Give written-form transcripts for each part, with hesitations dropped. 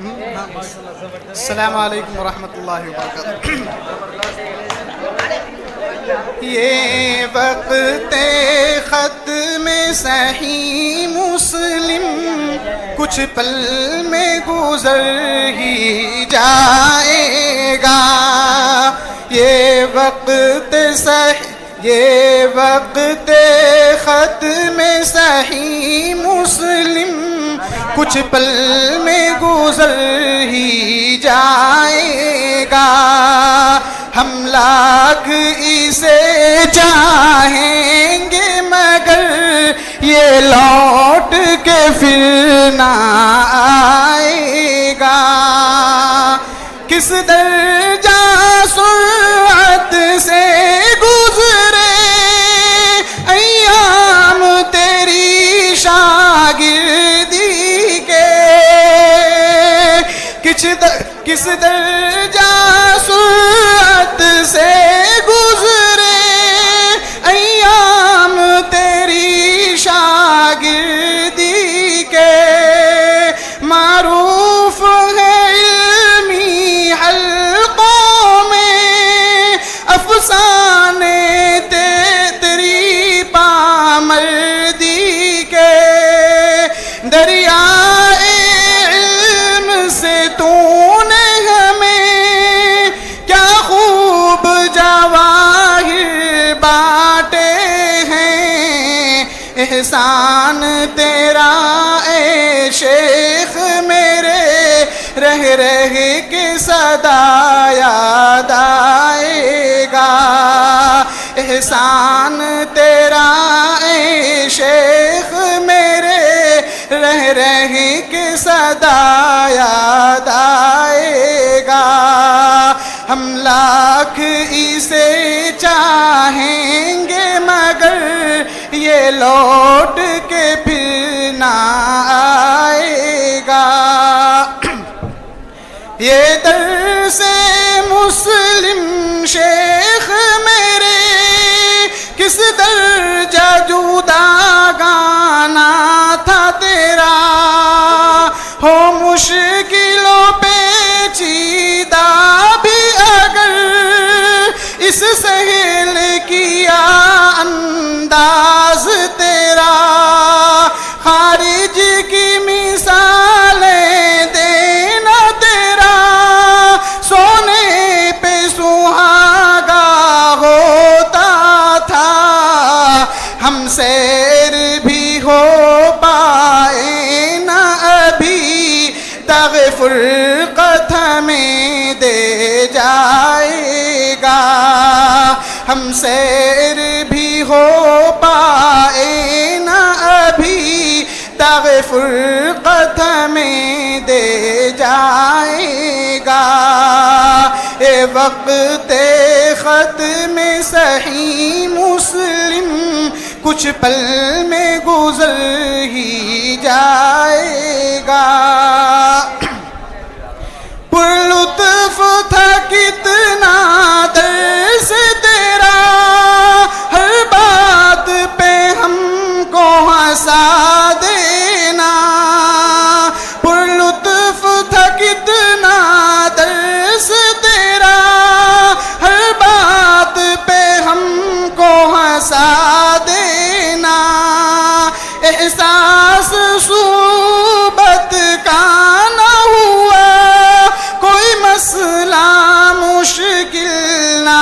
السلام علیکم ورحمۃ اللہ وبرکاتہ۔ یہ وقت ختم صحیح مسلم کچھ پل میں گزر ہی جائے گا۔ یہ وقت ختم صحیح مسلم کچھ پل میں گزر ہی جائے گا۔ ہم لاکھ اسے چاہیں گے مگر یہ لوٹ کے پھر نہ آئے گا۔ کس درجہ سرعت سے گزرے ایام تیری شاگردی کے، کس درجہ سرعت سے گزرے ایام تیری شاگردی کے۔ معروف ہے علمی حلقوں میں افسانے تیری پامردی کے۔ دریائے علم سے تو نے ہمیں کیا خوب جواہر بانٹے ہیں۔ احسان تیرا اے شیخ میرے رہ رہ کے صدا یاد آئے گا۔ احسان تیرا اے شیخ میرے رہ رہ کے صدا یاد آئے گا۔ ہم لاکھ اسے چاہیں گے مگر یہ لوٹ کے پھر نہ آئے گا۔ یہ درس مسلم شیخ میرے کس درجہ جدا گانا تھا تیرا۔ ہو مشکلوں پیچیدہ بھی اگر اس سہل کیا انداز تیرا۔ خارج کی مثالیں دینا تیرا سونے پہ سہاگا ہوتا تھا۔ ہم سیر بھی ہو پائے نہ ابھی تغ فرقت ہمیں دے جائے گا۔ ہم سیر بھی ہو پائے نہ ابھی تغ فرقت ہمیں دے جائے گا۔ اے وقت ختم صحیح مسلم کچھ پل میں گزر ہی جائے گا۔ پر لطف تھا کتنا درس تیرا، ہر بات پہ ہم کو ہنسا دینا۔ پر لطف تھا کتنا درس تیرا، ہر بات پہ ہم کو ہنسا دینا۔ احساس صحبت کا نہ ہوا کوئی مسئلہ مشکل نہ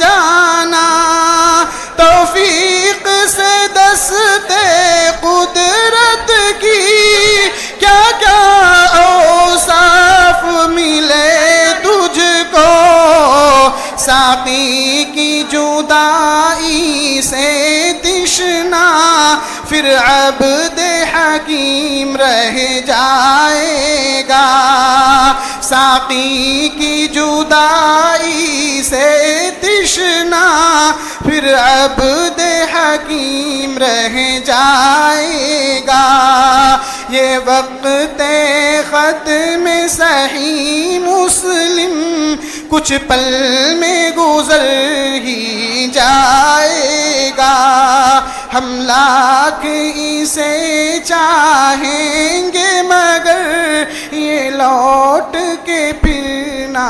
جانا۔ توفیق سے دستے قدرت کی کیا کیا اوصاف ملے تجھ کو۔ ساقی کی جدائی سے تشنا پھر عبد حکیم رہ جائے گا۔ ساقی کی جدائی سے تشنا پھر عبد حکیم رہ جائے گا۔ یہ وقت ختم صحیح مسلم کچھ پل میں گزر ہی جائے گا، ہم لاکھ اسے چاہیں گے مگر یہ لوٹ کے پھر نہ